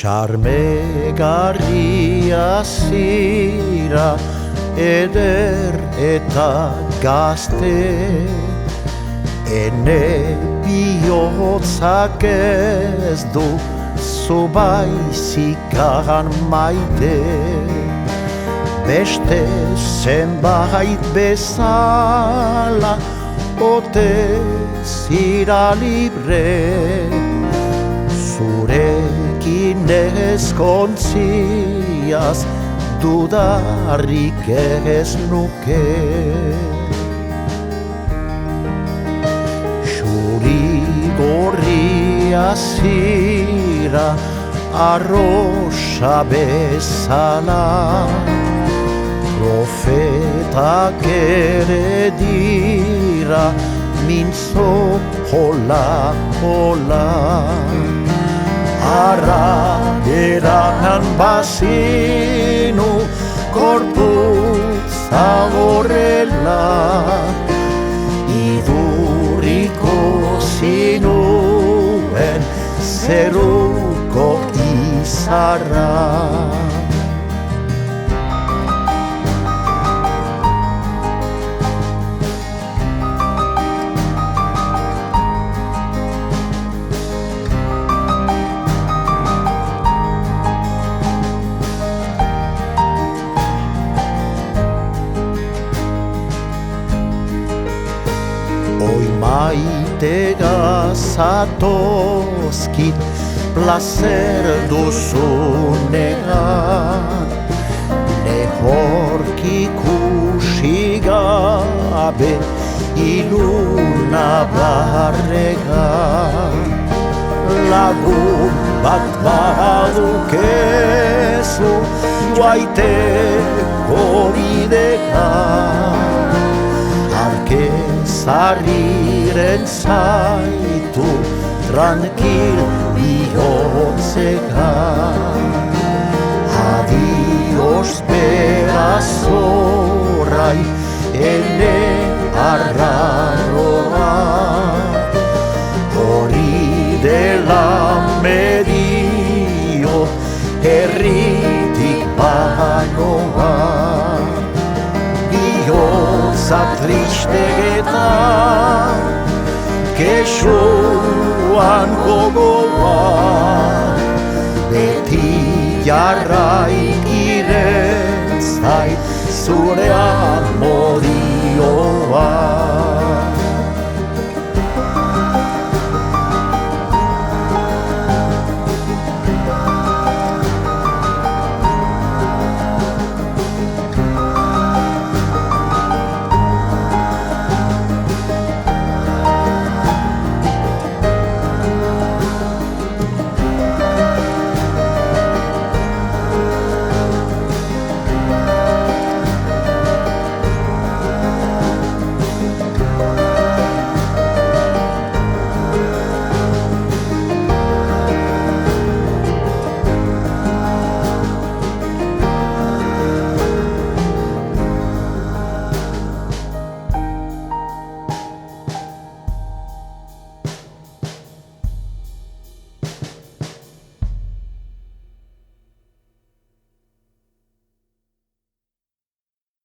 Xarmegarria zira, eder eta gazte, ene bihotzak ez du zu baizikan maite. Beste zenbait bezala, ote zira libre, zurekin ezkontziaz dudarik ez nuke. Xuri-gorria zira, arrosa bezala, profetak ere dira, mintzo hola. Arra eranan bazinu, gorputza horrela, idurriko zinuen zeruko izarra. Oi maite gazatozkit placer duzunean, lehork ikusi gabe iluna barregan. Lagun bat badukezu joaiteko bidean, Zarriren zaitu tranquil bihotzekan. Adios berazorrai ene arraroa, hori dela medio herritik banoa. Bihotza tristegetan, kexuan gogoa, beti jarrai iren zait zure amor.